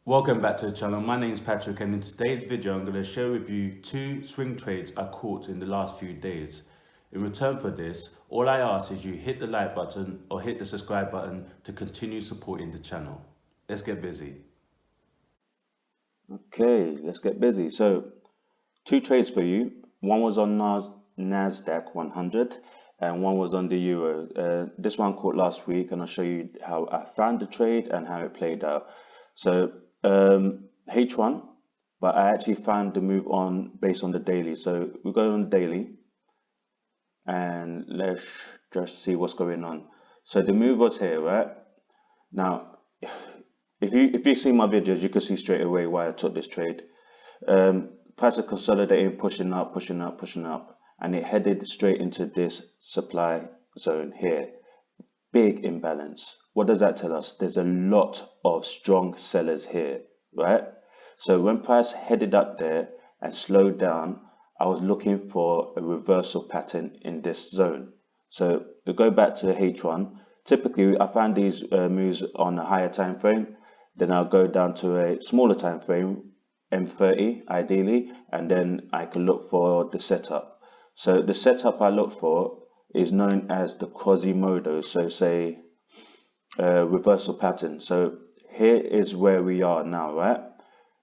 Welcome back to the channel. My name is Patrick, and in today's video I'm going to share with you two swing trades I caught in the last few days. In return for this, all I ask is you hit the like button or hit the subscribe button to continue supporting the channel. Let's get busy. Okay, let's get busy. So, two trades for you. One was on Nasdaq 100 and one was on the Euro. This one caught last week, and I'll show you how I found the trade and how it played out. So, H1, but I actually found the move on based on the daily. So, we go on the daily and let's just see what's going on. So, the move was here, right? Now, if you see my videos, you can see straight away why I took this trade. Price is consolidating, pushing up, pushing up, pushing up, and it headed straight into this supply zone here. Big imbalance. What does that tell us? There's a lot of strong sellers here, right? So when price headed up there and slowed down, I was looking for a reversal pattern in this zone. So we go back to H1. Typically, I find these moves on a higher time frame. Then I'll go down to a smaller time frame, M30 ideally, and then I can look for the setup. So the setup I look for is known as the Quasimodo, so say reversal pattern. So here is where we are now, right?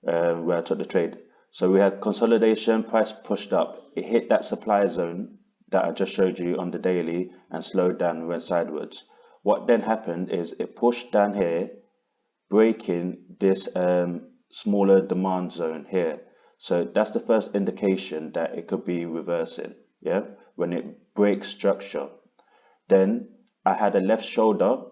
Where I took the trade. So we had consolidation, price pushed up. It hit that supply zone that I just showed you on the daily and slowed down and went sideways. What then happened is it pushed down here, breaking this smaller demand zone here. So that's the first indication that it could be reversing, yeah, when it breaks structure. Then I had a left shoulder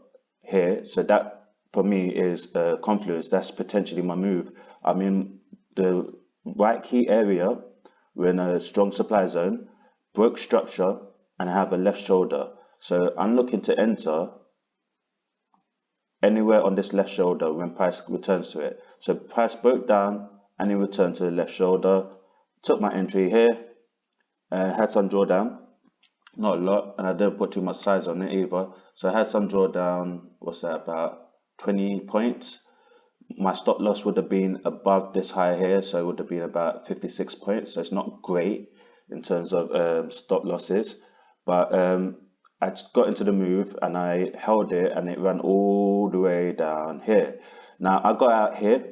here, so that for me is confluence. That's potentially my move. I'm in the right key area. We're in a strong supply zone, broke structure, and I have a left shoulder. So I'm looking to enter anywhere on this left shoulder when price returns to it. So price broke down and it returned to the left shoulder. Took my entry here, had some drawdown, not a lot, and I didn't put too much size on it either. So I had some drawdown, what's that, about 20 points. My stop loss would have been above this high here, so it would have been about 56 points. So it's not great in terms of stop losses, but I just got into the move and I held it and it ran all the way down here. Now I got out here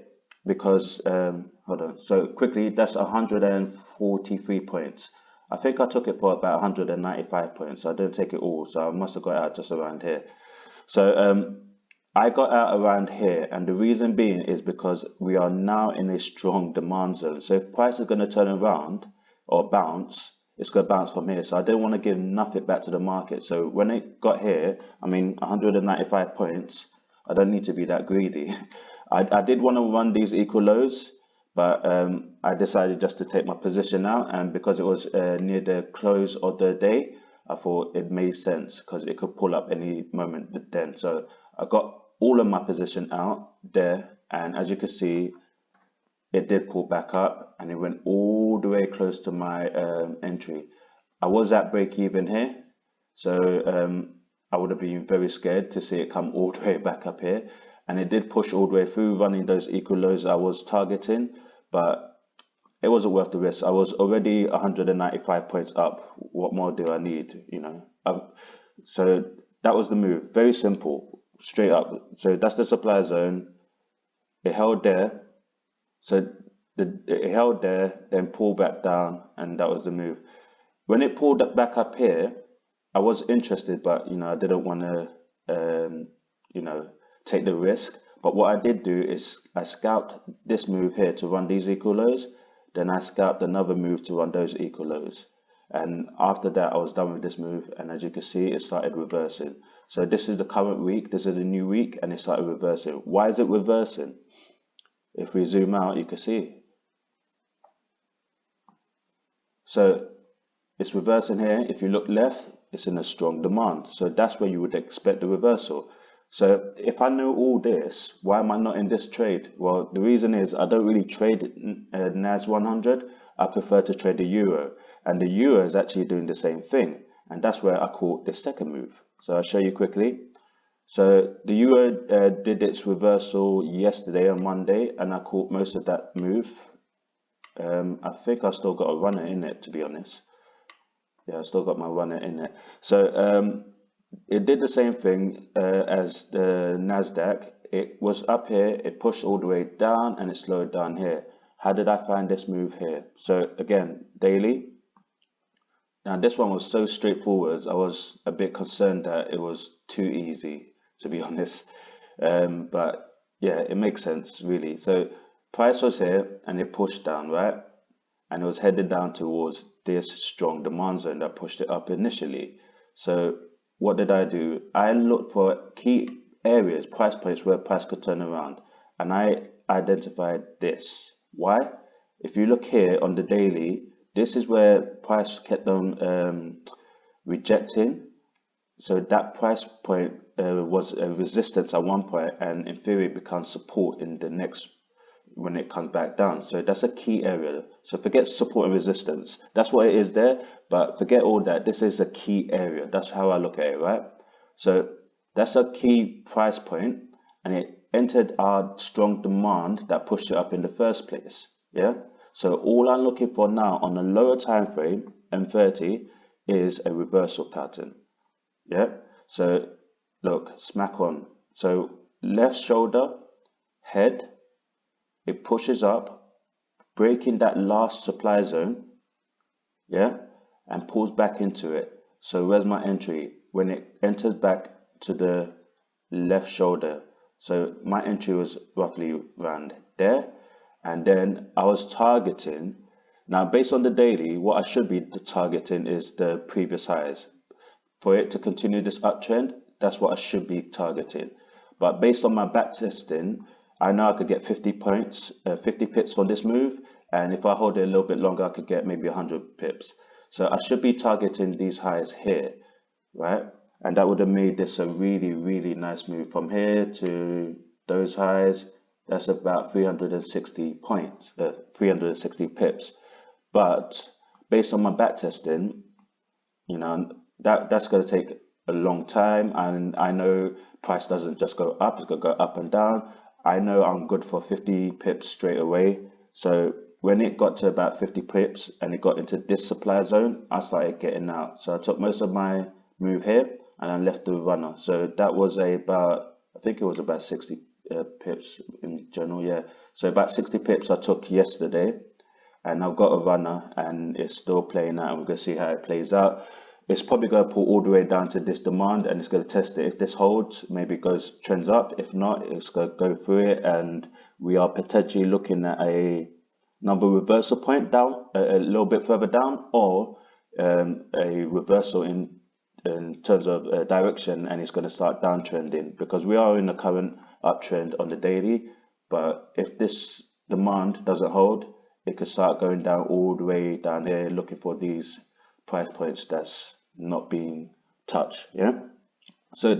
because hold on. So quickly, that's 143 points. I think I took it for about 195 points. So I didn't take it all, so I must have got out just around here. So I got out around here, and the reason being is because we are now in a strong demand zone. So if price is going to turn around or bounce, it's going to bounce from here. So I didn't want to give nothing back to the market. So when it got here, I mean 195 points, I don't need to be that greedy. I did want to run these equal lows, but I decided just to take my position out, and because it was near the close of the day, I thought it made sense because it could pull up any moment then. So I got all of my position out there, and as you can see, it did pull back up and it went all the way close to my entry. I was at break even here, so I would have been very scared to see it come all the way back up here, and it did push all the way through, running those equal lows I was targeting, but it wasn't worth the risk. I was already 195 points up. What more do I need? So that was the move. Very simple, straight up. So that's the supply zone. It held there. So it held there, then pulled back down, and that was the move. When it pulled back up here, I was interested, but I didn't want to, take the risk. But what I did do is I scalped this move here to run these equal lows. Then I scalped another move to run those equal lows. And after that, I was done with this move. And as you can see, it started reversing. So this is the current week. This is a new week, and it started reversing. Why is it reversing? If we zoom out, you can see. So it's reversing here. If you look left, it's in a strong demand. So that's where you would expect the reversal. So if I know all this, why am I not in this trade? Well, the reason is I don't really trade NAS 100. I prefer to trade the Euro. And the Euro is actually doing the same thing. And that's where I caught the second move. So I'll show you quickly. So the euro did its reversal yesterday on Monday, and I caught most of that move. I think I still got a runner in it, to be honest. Yeah, I still got my runner in it. So it did the same thing as the Nasdaq. It was up here, it pushed all the way down, and it slowed down here. How did I find this move here? So again, daily. Now this one was so straightforward. I was a bit concerned that it was too easy, to be honest. But yeah, it makes sense really. So price was here and it pushed down, right? And it was headed down towards this strong demand zone that pushed it up initially. So what did I do? I looked for key areas, price points where price could turn around, and I identified this. Why? If you look here on the daily, this is where price kept on rejecting. So that price point was a resistance at one point, and in theory it becomes support in the next when it comes back down. So that's a key area. So forget support and resistance. That's what it is there, but forget all that. This is a key area. That's how I look at it, right? So that's a key price point, and it entered our strong demand that pushed it up in the first place. Yeah. So all I'm looking for now on a lower time frame, M30, is a reversal pattern. Yeah. So look, smack on. So left shoulder, head, it pushes up, breaking that last supply zone, yeah, and pulls back into it. So where's my entry? When it enters back to the left shoulder. So my entry was roughly around there. And then I was targeting, now based on the daily, what I should be targeting is the previous highs. For it to continue this uptrend, that's what I should be targeting. But based on my back testing, I know I could get 50 points, 50 pips on this move. And if I hold it a little bit longer, I could get maybe 100 pips. So I should be targeting these highs here, right? And that would have made this a really, really nice move from here to those highs. That's about 360 points, 360 pips. But based on my back testing, you know, that's going to take a long time, and I know price doesn't just go up, it's going to go up and down. I know I'm good for 50 pips straight away. So when it got to about 50 pips and it got into this supply zone, I started getting out. So I took most of my move here and I left the runner. So that was about, I think it was about 60 pips in general, yeah. So about 60 pips I took yesterday, and I've got a runner and it's still playing out, and we're going to see how it plays out. It's probably going to pull all the way down to this demand, and it's going to test it. If this holds, maybe it goes trends up. If not, it's going to go through it, and we are potentially looking at another reversal point down, a little bit further down, or a reversal in terms of direction, and it's going to start downtrending, because we are in a current uptrend on the daily. But if this demand doesn't hold, it could start going down all the way down here, looking for these price points that's not being touched. Yeah. So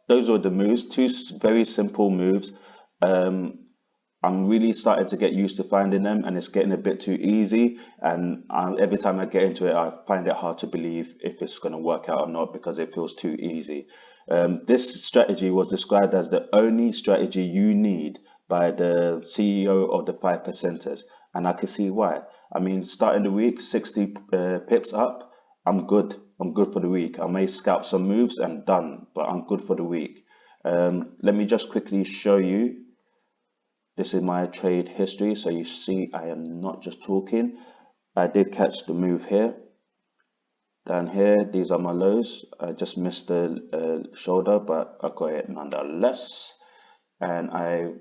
those were the moves. Two very simple moves. I'm really starting to get used to finding them, and it's getting a bit too easy. And every time I get into it, I find it hard to believe if it's going to work out or not, because it feels too easy. This strategy was described as the only strategy you need by the CEO of the 5%ers, and I can see why. I mean, starting the week, 60 pips up, I'm good. I'm good for the week. I may scalp some moves and done, but I'm good for the week. Let me just quickly show you. This is my trade history, so you see I am not just talking. I did catch the move here. Down here, these are my lows. I just missed the shoulder, but I got it nonetheless. And I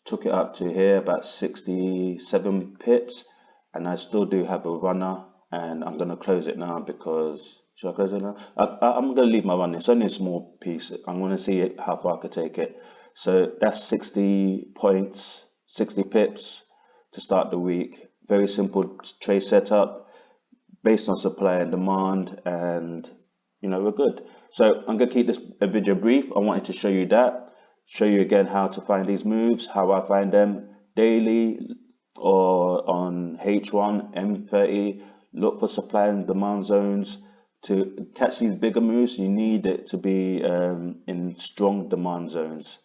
took it up to here, about 67 pips. And I still do have a runner, and I'm going to close it now because... Should I close it now? I'm going to leave my run. It's only a small piece. I'm going to see how far I could take it. So that's 60 points, 60 pips to start the week. Very simple trade setup based on supply and demand, and we're good. So I'm going to keep this video brief. I wanted to show you that, show you again how to find these moves, how I find them daily or on H1, M30. Look for supply and demand zones to catch these bigger moves, you need it to be in strong demand zones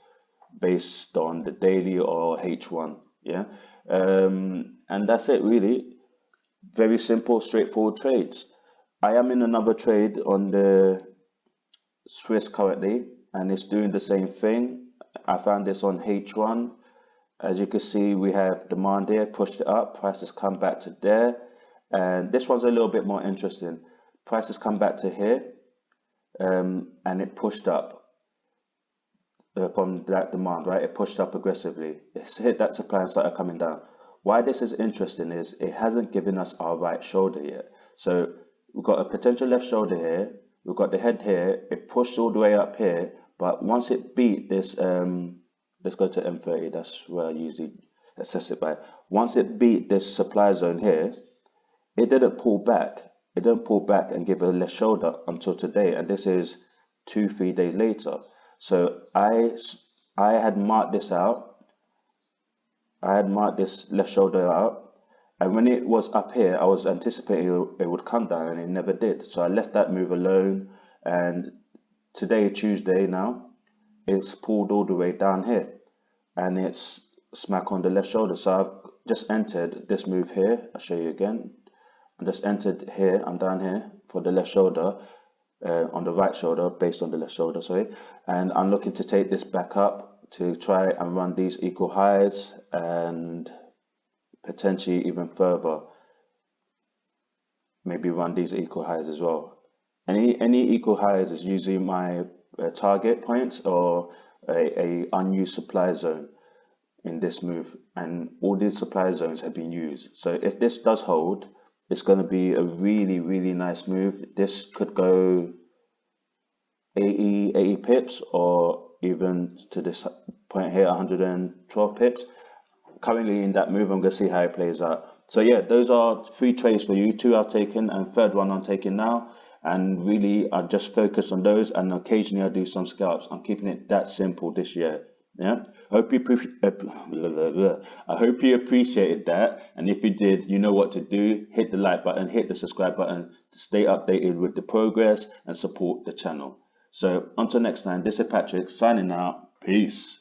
based on the daily or H1. Yeah. And that's it, really. Very simple, straightforward trades. I am in another trade on the Swiss currently, and it's doing the same thing. I found this on H1. As you can see, we have demand here, pushed it up, prices come back to there, and this one's a little bit more interesting. Prices come back to here, and it pushed up from that demand, right? It pushed up aggressively. It's hit that supply and started coming down. Why this is interesting is it hasn't given us our right shoulder yet. So we've got a potential left shoulder here. We've got the head here. It pushed all the way up here, but once it beat this, let's go to M30. That's where I usually assess it by. Once it beat this supply zone here, it didn't pull back. It didn't pull back and give a left shoulder until today, and this is 2-3 days later. So I had marked this out. I had marked this left shoulder out, and when it was up here, I was anticipating it would come down, and it never did. So I left that move alone, and today, Tuesday now, it's pulled all the way down here, and it's smack on the left shoulder. So I've just entered this move here. I'll show you again. I just entered here. I'm down here for the left shoulder, on the right shoulder, based on the left shoulder, sorry. And I'm looking to take this back up to try and run these equal highs and potentially even further, maybe run these equal highs as well. Any equal highs is usually my target points or a unused supply zone in this move, and all these supply zones have been used. So if this does hold, it's going to be a really nice move. This could go 80 pips, or even to this point here 112 pips. Currently in that move, I'm going to see how it plays out. So yeah, those are 3 trades for you. 2 I've taken, and third one I'm taking now. And really, I just focus on those, and occasionally I do some scalps. I'm keeping it that simple this year. Yeah, I hope you appreciated that, and if you did, you know what to do. Hit the like button, hit the subscribe button to stay updated with the progress and support the channel. So until next time, this is Patrick signing out. Peace.